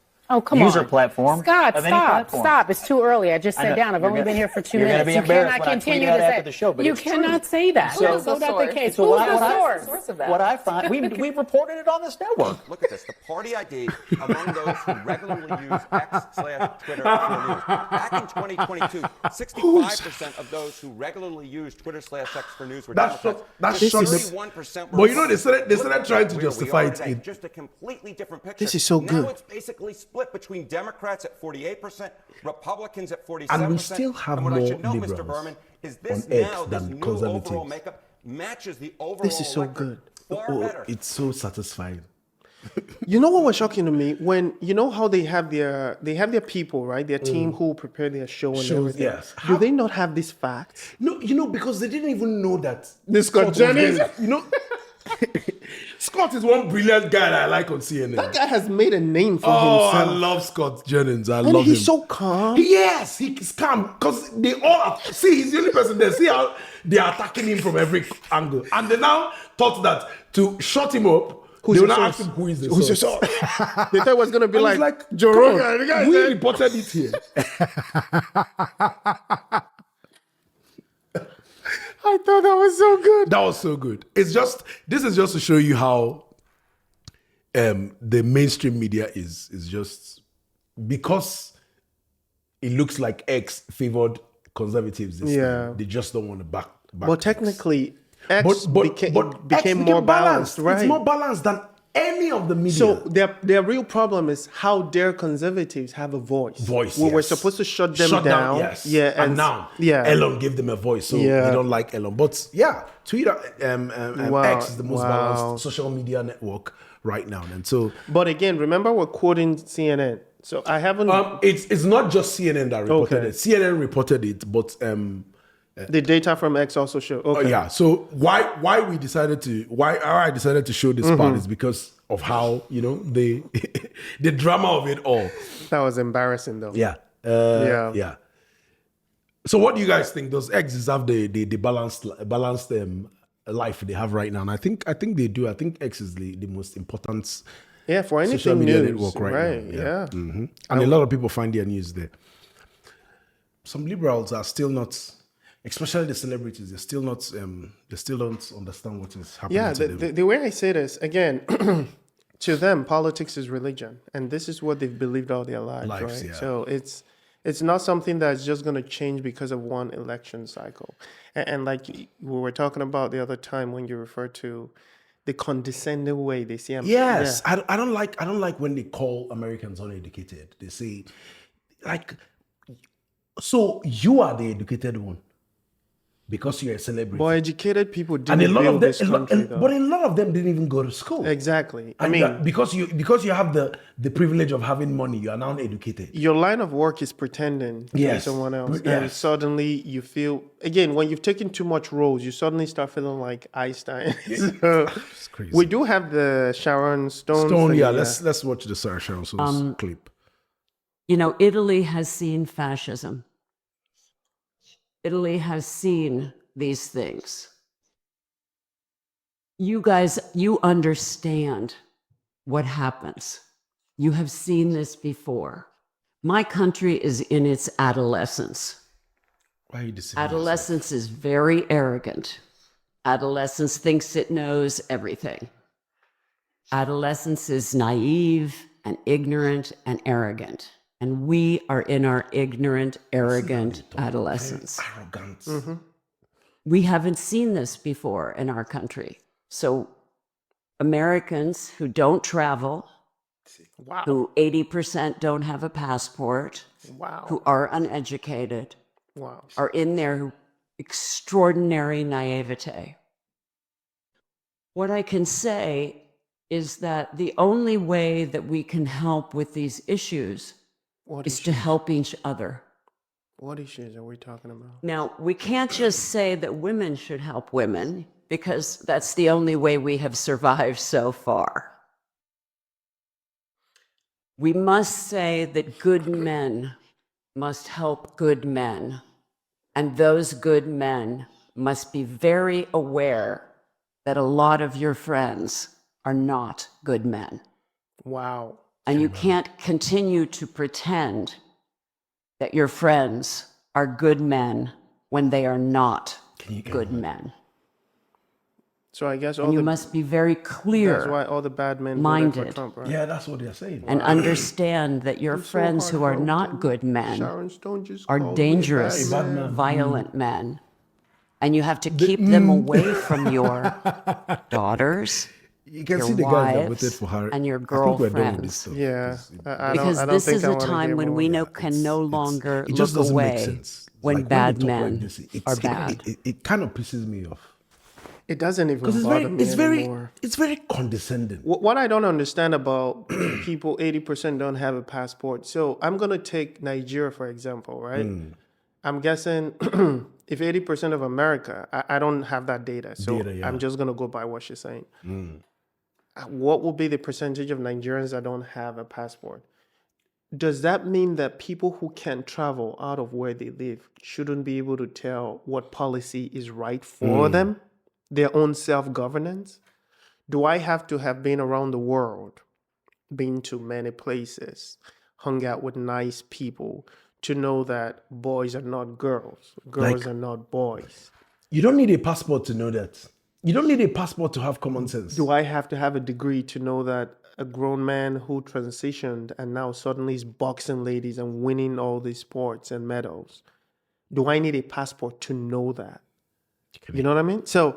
user platform. Stop. It's too early. I just sat down. I've only been here for 2 minutes. You cannot continue to say that. You cannot say that. So that's not the case. Who's the source of that? What I find, we reported it on this network. Look at this. The party ID among those who regularly use X/Twitter for news. Back in 2022, 65% of those who regularly use Twitter/X for news were Democrats. That's 31% were. But you know, they started trying to justify it. In just a completely different picture. This is so good. Now it's basically split between Democrats at 48%, Republicans at 47%. And we still have what more I should know, liberals Mr. Berman, is this on X now, this than new conservatives. overall makeup matches the overall This is so electorate good. far better. It's so satisfying. You know what was shocking to me? When you know how they have their people, right? Their team who prepare their show and everything. Yes. Do they not have these facts? No, because they didn't even know that. This Scott Jennings. Scott is one brilliant guy that I like on CNN. That guy has made a name for himself. himself. I love Scott Jennings. I love him. He's so calm. Yes, he's calm because they all see he's the only person there. See how they are attacking him from every angle, and they now thought that to shut him up. They will not ask him who is the source. Your source? They thought it was going to be like Joe Rogan. We reported it here. I thought that was so good. That was so good. This is just to show you how the mainstream media is just because it looks like X favored conservatives this time, they just don't want to back. But technically, X became more balanced, right? It's more balanced than any of the media. So their real problem is how dare conservatives have a voice. We're supposed to shut them down. Yes. Yeah, and now Elon gave them a voice, so they don't like Elon. But yeah, Twitter, X is the most balanced social media network right now. And so, but again, remember we're quoting CNN. So I haven't. it's not just CNN that reported it. CNN reported it, but the data from X also show. Okay. Yeah. So why I decided to show this part is because of how the the drama of it all. That was embarrassing, though. Yeah. Yeah. So what do you guys think? Does X deserve the balanced life they have right now? And I think they do. I think X is the most important. Yeah, for anything social media news, network right now. Yeah. Mm-hmm. And a lot of people find their news there. Some liberals are still not, especially the celebrities. They still not. They still don't understand what is happening. Yeah, to them. the way I say this again, to them, politics is religion, and this is what they've believed all their lives, right? Yeah. So it's not something that's just going to change because of one election cycle. And like we were talking about the other time when you referred to the condescending way they see them. Yes, yeah. I don't like when they call Americans uneducated. They say, like, so you are the educated one because you're a celebrity. But educated people didn't build this country, though. But a lot of them didn't even go to school. Exactly. I mean, because you have the privilege of having money, you are now educated. Your line of work is pretending to be someone else. Yes. And suddenly you feel, again, when you've taken too much roles, you suddenly start feeling like Einstein. So it's crazy. we do have the Sharon Stone thing, let's watch the Sharon Stone clip. Italy has seen fascism. Italy has seen these things. You guys, you understand what happens. You have seen this before. My country is in its adolescence. Why are you deceiving Adolescence is very arrogant. Adolescence thinks it knows everything. Adolescence is naive and ignorant and arrogant. And we are in our ignorant, arrogant adolescence. Arrogance. Mm-hmm. We haven't seen this before in our country. So Americans who don't travel, who 80% don't have a passport, who are uneducated, are in their extraordinary naivete. What I can say is that the only way that we can help with these issues is to help each other. What issues are we talking about? Now, we can't just say that women should help women because that's the only way we have survived so far. We must say that good men must help good men, and those good men must be very aware that a lot of your friends are not good men. Wow. And you can't continue to pretend that your friends are good men when they are not good men. So I guess you must be very clear. That's why all the bad men minded voted for Trump, right? Yeah, that's what they're saying. And understand that your friends who are not good men are dangerous, violent men. And you have to keep them away from your daughters, you can your see the guys that wives, voted for her. and your girlfriends. Yeah, because this is a time when we can no longer look away when bad men are bad. It kind of pisses me off. It doesn't even bother me anymore. It's very condescending. What I don't understand about people, 80% don't have a passport. So I'm going to take Nigeria, for example, right? I'm guessing if 80% of America, I don't have that data. So I'm just going to go by what she's saying. What will be the percentage of Nigerians that don't have a passport? Does that mean that people who can't travel out of where they live shouldn't be able to tell what policy is right for them? Their own self-governance? Do I have to have been around the world, been to many places, hung out with nice people to know that boys are not girls, girls are not boys? You don't need a passport to know that. You don't need a passport to have common sense. Do I have to have a degree to know that a grown man who transitioned and now suddenly is boxing ladies and winning all these sports and medals? Do I need a passport to know that? You know what I mean? So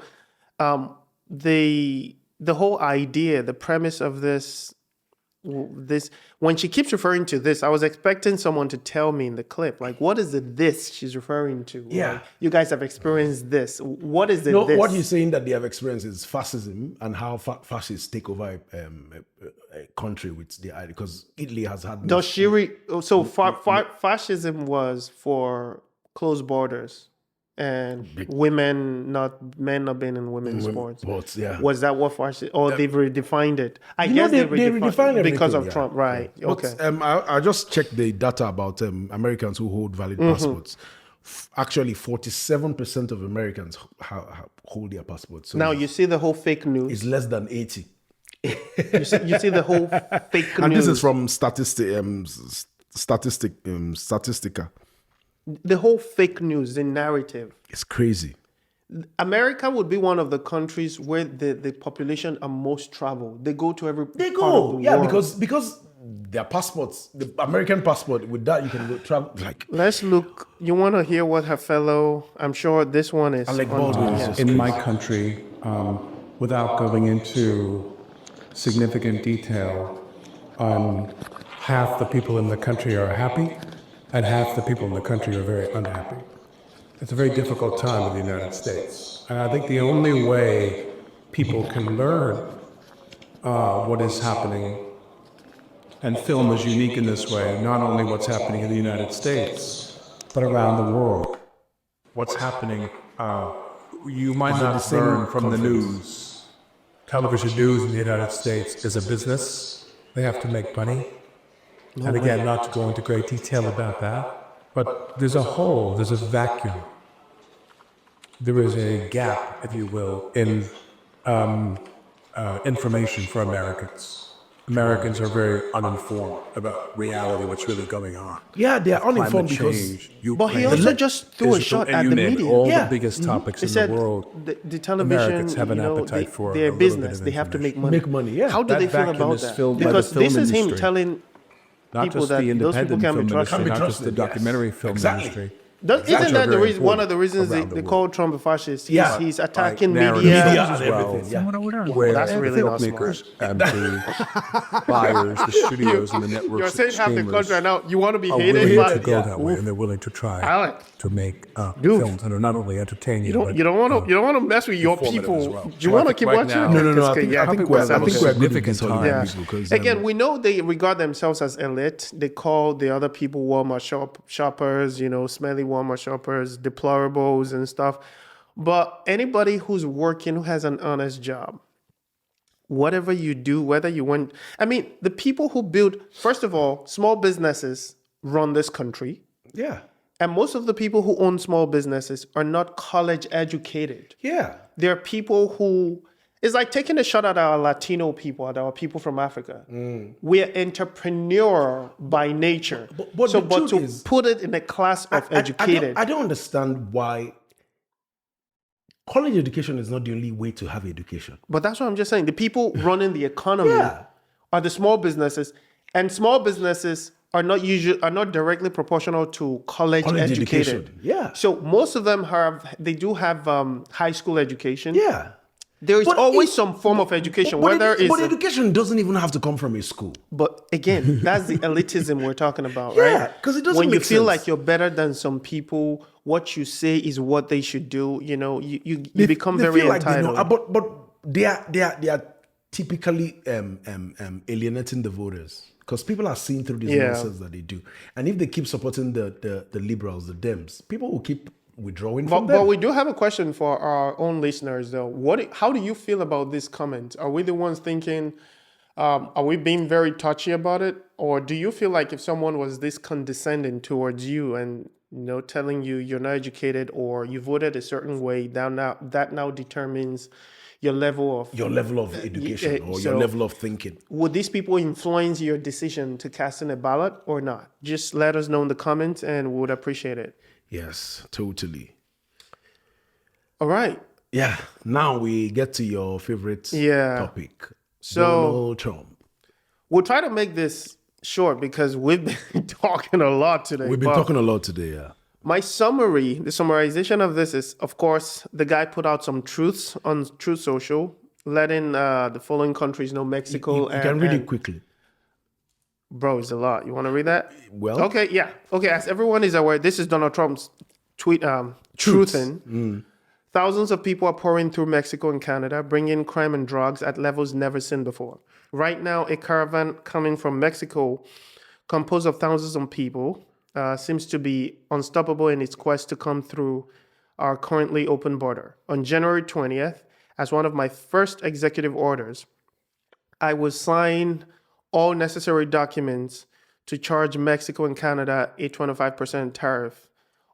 the whole idea, the premise of this this, when she keeps referring to this, I was expecting someone to tell me in the clip, like, what is the this she's referring to? Yeah. Like, you guys have experienced this. What is the No, this? what you're saying that they have experienced is fascism and how fascists take over a country with the idea. Because Italy has had. Does she fascism was for closed borders and men not being in women's sports. Yeah. Was that what fascism? Or they've redefined it? I guess they redefined it because of Trump, right? Yeah. Okay. But, I just checked the data about Americans who hold valid passports. Actually, 47% of Americans hold their passports. So now you see the whole fake news. It's less than 80. You see the whole fake news. And this is from Statistica. The whole fake news, the narrative. It's crazy. America would be one of the countries where the population are most traveled. They go to every part of the world. Because their passports, the American passport, with that you can go travel. Like, let's look. You want to hear what her fellow? I'm sure this one is. Alec Baldwin in my country, without going into significant detail, half the people in the country are happy, and half the people in the country are very unhappy. It's a very difficult time in the United States. And I think the only way people can learn what is happening, and film is unique in this way, not only what's happening in the United States, but around the world. What's happening, you might not learn from the news. Television news in the United States is a business. They have to make money. And again, not to go into great detail about that, but there's a hole, there's a vacuum. There is a gap, if you will, in information for Americans. Americans are very uninformed about reality, what's really going on. Yeah, they are uninformed because... But he also just threw a shot at the media. All the biggest topics in the world. The television, Americans have an appetite for their business. They have to make money. Yeah. How do they feel about that? Because this is him telling people that those people can be trusted. Not just the documentary film industry. Isn't that the reason? One of the reasons they call Trump a fascist? He's attacking media as well. Where that's really not filmmakers and the buyers, the studios, and the networks. You're saying half the country right now. You want to be hated, willing to go that way, and they're willing to try to make films that are not only entertaining. You don't want to mess with your people. You want to keep watching. No. I think we're significant time. Again, we know they regard themselves as elite. They call the other people Walmart shoppers. Smelly Walmart shoppers, deplorables and stuff. But anybody who's working, who has an honest job, whatever you do, whether you want, the people who build, first of all, small businesses run this country. Yeah. And most of the people who own small businesses are not college educated. Yeah. There are people who, it's like taking a shot at our Latino people, at our people from Africa. We're entrepreneur by nature. But to put it in a class of educated. I don't understand why college education is not the only way to have education. But that's what I'm just saying. The people running the economy are the small businesses. And small businesses are not directly proportional to college educated. Yeah. So most of them do have high school education. Yeah. There is always some form of education, but education doesn't even have to come from a school. But again, that's the elitism we're talking about, right? Yeah, because it doesn't when make you feel sense. like you're better than some people, what you say is what they should do. You become very entitled. But they are typically alienating the voters because people are seeing through this nonsense that they do, and if they keep supporting the liberals, the Dems, people will keep withdrawing from them. But we do have a question for our own listeners, though. How do you feel about this comment? Are we the ones thinking, are we being very touchy about it? Or do you feel like if someone was this condescending towards you and telling you you're not educated or you voted a certain way, that now determines your level of education or your level of thinking? Would these people influence your decision to cast in a ballot or not? Just let us know in the comments and we would appreciate it. Yes, totally. All right. Yeah. Now we get to your favorite topic. So Donald Trump. We'll try to make this short because we've been talking a lot today. Yeah. My summary, the summarization of this is, of course, the guy put out some truths on Truth Social, letting the following countries know Mexico. You can read it quickly. Bro, it's a lot. You want to read that? Well, okay, yeah. Okay, as everyone is aware, this is Donald Trump's tweet, truthing. Thousands of people are pouring through Mexico and Canada, bringing crime and drugs at levels never seen before. Right now, a caravan coming from Mexico, composed of thousands of people, seems to be unstoppable in its quest to come through our currently open border. On January 20th, as one of my first executive orders, I will sign all necessary documents to charge Mexico and Canada a 25% tariff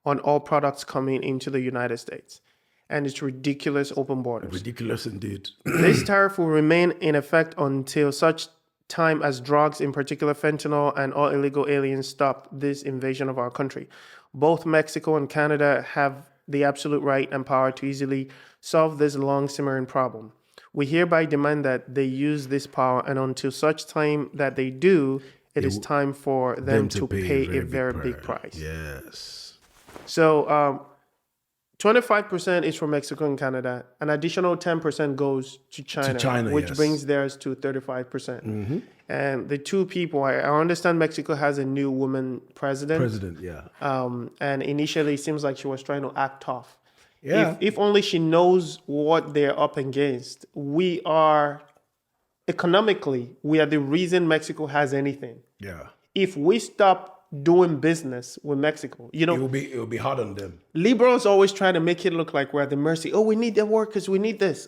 on all products coming into the United States. And it's ridiculous open borders. Ridiculous indeed. This tariff will remain in effect until such time as drugs, in particular fentanyl, and all illegal aliens stop this invasion of our country. Both Mexico and Canada have the absolute right and power to easily solve this long simmering problem. We hereby demand that they use this power, and until such time that they do, it is time for them to pay a very big price. Yes. So 25% is for Mexico and Canada. An additional 10% goes to China, which brings theirs to 35%. And the two people, I understand Mexico has a new woman president. And initially it seems like she was trying to act tough. Yeah. If only she knows what they're up against. We are, economically, we are the reason Mexico has anything. Yeah. If we stop doing business with Mexico, you know, it will be hard on them. Liberals always try to make it look like we're at the mercy. Oh, we need the workers, we need this.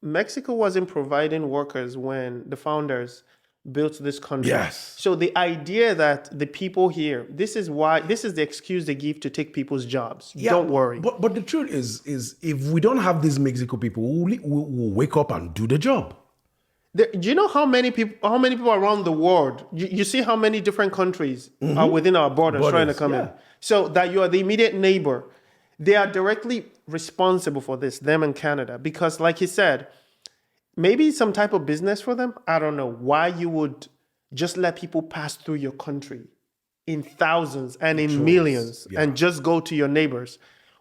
Mexico wasn't providing workers when the founders built this country. Yes. So the idea that the people here, this is the excuse they give to take people's jobs. Yeah, don't worry. But the truth is if we don't have these Mexico people, we'll wake up and do the job. Do you know how many people around the world? You see how many different countries are within our borders trying to come in. So that you are the immediate neighbor. They are directly responsible for this, them and Canada, because like he said, maybe some type of business for them. I don't know why you would just let people pass through your country in thousands and in millions and just go to your neighbors.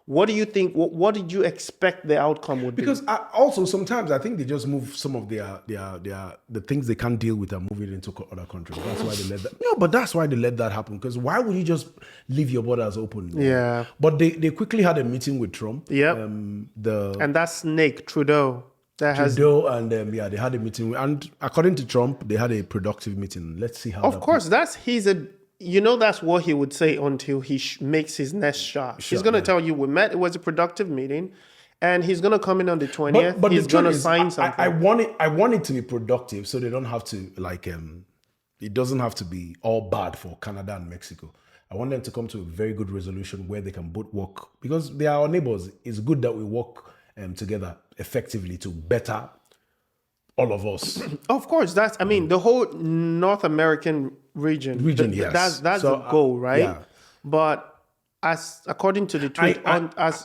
What do you think? What did you expect the outcome would be? Because also sometimes I think they just move some of the things they can't deal with and move it into other countries. That's why they let that. No, but that's why they let that happen. Because why would you just leave your borders open? Yeah. But they quickly had a meeting with Trump. Yep. And that snake Trudeau. They had a meeting, and according to Trump, they had a productive meeting. Let's see how. Of course, that's what he would say until he makes his next shot. He's going to tell you we met. It was a productive meeting, and he's going to come in on the 20th. But he's going to sign something. I want it to be productive, so they don't have to it doesn't have to be all bad for Canada and Mexico. I want them to come to a very good resolution where they can both work, because they are our neighbors. It's good that we work together effectively to better all of us. Of course, the whole North American region. Yes. That's the goal, right? Yeah. But according to the tweet,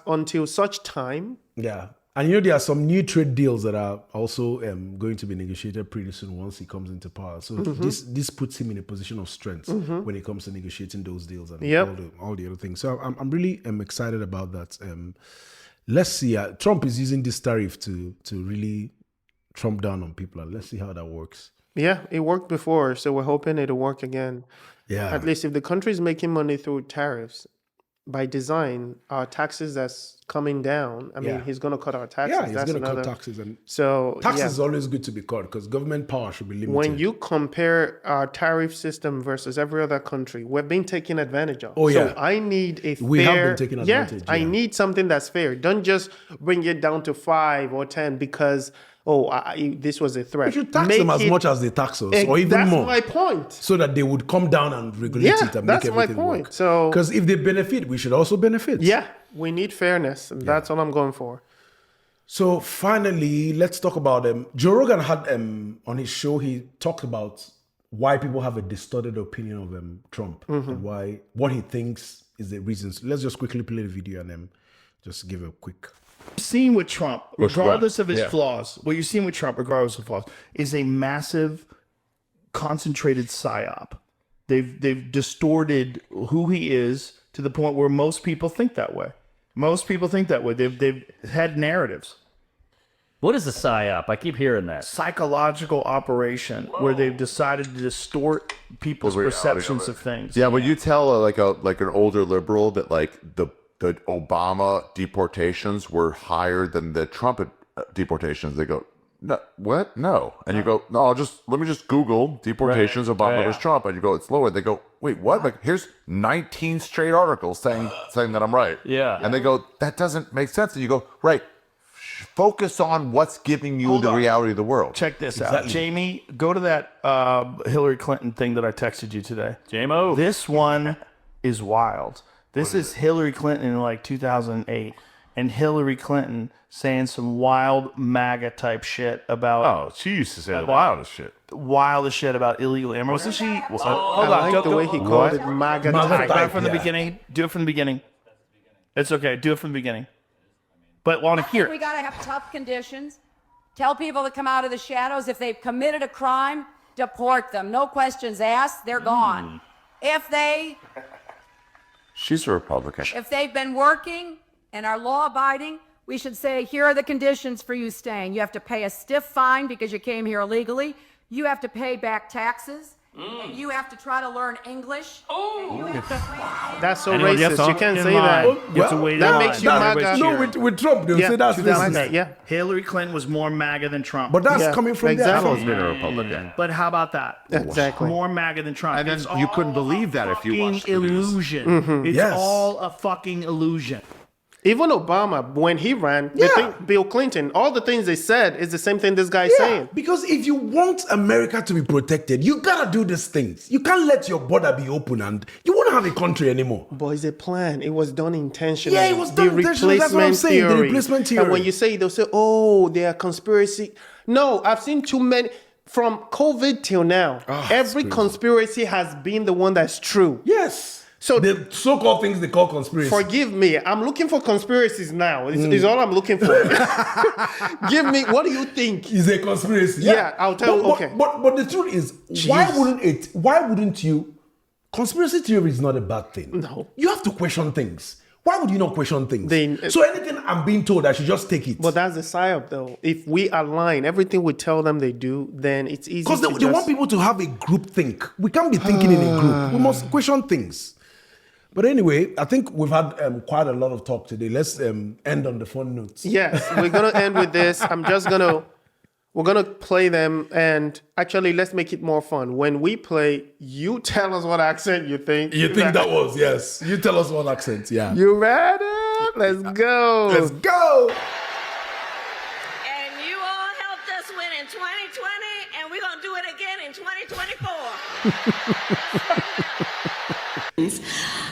until such time. Yeah. And there are some new trade deals that are also going to be negotiated pretty soon once he comes into power. So this puts him in a position of strength when it comes to negotiating those deals and all the other things. So I'm really excited about that. Let's see. Trump is using this tariff to really trump down on people, and let's see how that works. Yeah, it worked before, so we're hoping it'll work again. Yeah. At least if the country is making money through tariffs, by design, our taxes that's coming down. I mean, he's going to cut our taxes. Yeah, he's going to cut taxes. And so taxes is always good to be cut because government power should be limited. When you compare our tariff system versus every other country, we've been taken advantage of. Oh, yeah. So I need a fair... We have been taken advantage. I need something that's fair. Don't just bring it down to 5 or 10 because... this was a threat. You should tax them as much as they tax us, or even more. That's my point. So that they would come down and regulate it and make everything work. That's my point. So, because if they benefit, we should also benefit. Yeah, we need fairness. And that's what I'm going for. So finally, let's talk about Joe Rogan had on his show, he talked about why people have a distorted opinion of Trump and what he thinks is the reasons. Let's just quickly play the video and just give a quick... Seen with Trump, regardless of his flaws, what you're seeing with Trump, regardless of flaws, is a massive, concentrated psyop. They've distorted who he is to the point where most people think that way. They've had narratives. What is a PSYOP? I keep hearing that. Psychological operation where they've decided to distort people's perceptions of things. Yeah, when you tell like an older liberal that like the Obama deportations were higher than the Trump deportations, they go, no, what? No. And you go, no, let me just Google deportations, Obama versus Trump, and you go, it's lower. They go, wait, what? Like, here's 19 straight articles saying that I'm right. Yeah. And they go, that doesn't make sense. And you go, right. Focus on what's giving you the reality of the world. Check this out. Jamie, go to that Hillary Clinton thing that I texted you today. JMO. This one is wild. This is Hillary Clinton in like 2008. And Hillary Clinton saying some wild MAGA type shit about... Oh, she used to say the wildest shit. Wildest shit about illegal immigrants. Wasn't she... hold on. I like the way he called it MAGA type. Start from the beginning. Do it from the beginning. It's okay. Do it from the beginning. But want to hear it. We got to have tough conditions. Tell people to come out of the shadows. If they've committed a crime, deport them. No questions asked. They're gone. If She's a Republican. If they've been working and are law-abiding, we should say, here are the conditions for you staying. You have to pay a stiff fine because you came here illegally. You have to pay back taxes. And you have to try to learn English. That's so racist. You can't say that. That makes you MAGA. No, with Trump, they'll say that's racist. Yeah. Hillary Clinton was more MAGA than Trump. But that's coming from Exactly. Being a Republican. But how about that? Exactly. More MAGA than Trump. And then you couldn't believe that if you watched the news. Illusion. It's all a fucking illusion. Even Obama, when he ran, they think Bill Clinton, all the things they said is the same thing this guy's saying. Because if you want America to be protected, you gotta do these things. You can't let your border be open and you won't have a country anymore. But it's a plan. It was done intentionally. Yeah, it was done intentionally. That's what I'm saying. The replacement theory. And when you say, they'll say, oh, they are conspiracy. No, I've seen too many. From COVID till now, every conspiracy has been the one that's true. Yes. So the so-called things they call conspiracy. Forgive me. I'm looking for conspiracies now. It's all I'm looking for. Give me, what do you think? Is a conspiracy? Yeah, I'll tell you. Okay. But the truth is, why wouldn't you? Conspiracy theory is not a bad thing. No. You have to question things. Why would you not question things? So anything I'm being told, I should just take it. But that's the psyop, though. If we align everything we tell them they do, then it's easy. Because they want people to have a group think. We can't be thinking in a group. We must question things. But anyway, I think we've had quite a lot of talk today. Let's end on the fun notes. Yes, we're going to end with this. We're going to play them. And actually, let's make it more fun. When we play, you tell us what accent you think. You think that was, yes. You tell us what accent, yeah. You ready? Let's go. Let's go. And you all helped us win in 2020, and we're going to do it again in 2024.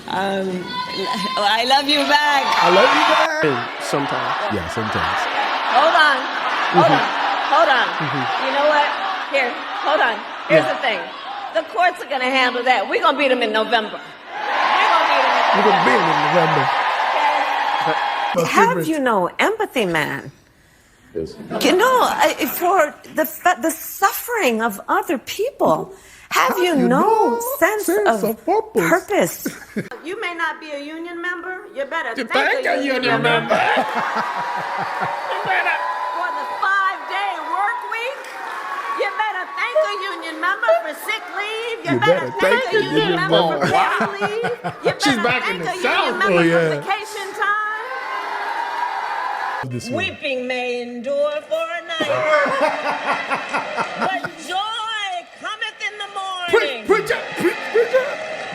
I love you back. I love you back. Sometimes. Yeah, sometimes. Hold on. You know what? Here, hold on. Here's the thing. The courts are going to handle that. We're going to beat them in November. We're going to beat them in November. Have you no empathy, man? Yes. You know, for the suffering of other people. Have you no sense of purpose? You may not be a union member. You better thank a union member. For the 5-day work week, you better thank a union member for sick leave. You better thank a union member for paid leave. You better thank a union member for vacation time. Weeping may endure for a night, but joy cometh in the morning. Preacher.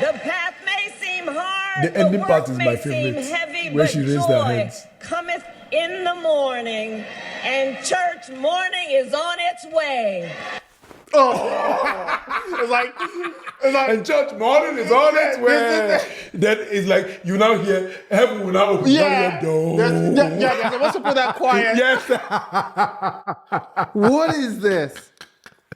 The path may seem hard. The ending part is my seem favorite, heavy, where but she raised her joy hands. cometh in the morning, and church morning is on its way. It's like, and church morning is on its way. Then it's like, you now hear, heaven will now open your door. They're supposed to put that quiet. Yes. What is this?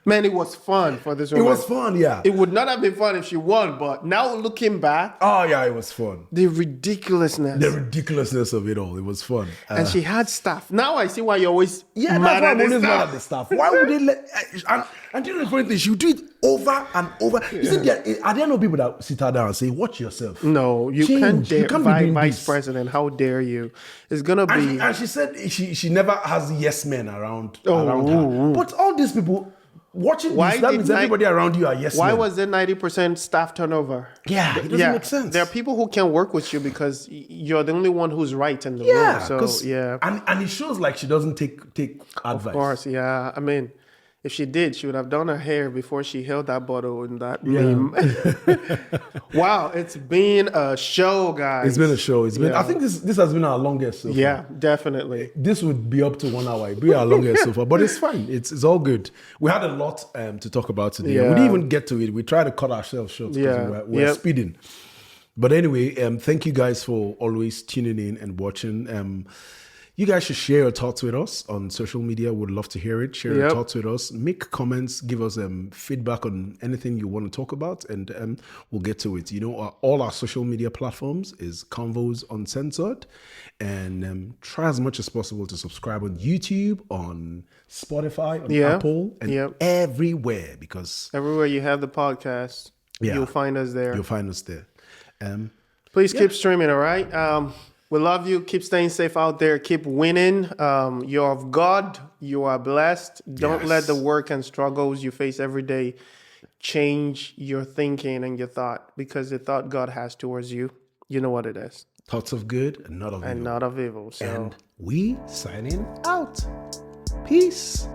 Man, it was fun for this woman. It was fun, yeah. It would not have been fun if she won, but now looking back, oh yeah, it was fun. The ridiculousness of it all. It was fun. And she had staff. Now I see why you're always mad at the staff. Why would they let? And you know the funny thing, she do it over and over. You see, are there no people that sit her down and say, "Watch yourself"? No, you can't dare. Vice president, how dare you? It's gonna be. And she said she never has yes men around her. But all these people watching this, that means everybody around you are yes men. Why was there 90% staff turnover? Yeah, it doesn't make sense. There are people who can work with you because you're the only one who's right in the room. So and it shows like she doesn't take advice. Of course, yeah. I mean, if she did, she would have done her hair before she held that bottle in that meme. Wow, it's been a show, guys. It's been a show. It's been. I think this has been our longest so far. Yeah, definitely. This would be up to 1 hour. It'd be our longest so far, but it's fine. It's all good. We had a lot to talk about today. We didn't even get to it. We tried to cut ourselves short because we're speeding. But anyway, thank you guys for always tuning in and watching. You guys should share your thoughts with us on social media. We'd love to hear it. Share your thoughts with us. Make comments. Give us feedback on anything you want to talk about, and we'll get to it. You know, all our social media platforms is KONVOS Uncensored, and try as much as possible to subscribe on YouTube, on Spotify, on Apple, and everywhere, because everywhere you have the podcast, you'll find us there. You'll find us there. Please keep streaming. All right. We love you. Keep staying safe out there. Keep winning. You're of God. You are blessed. Don't let the work and struggles you face every day change your thinking and your thought, because the thought God has towards you, you know what it is. Thoughts of good and not of evil. And not of evil. So. And we signing out. Peace.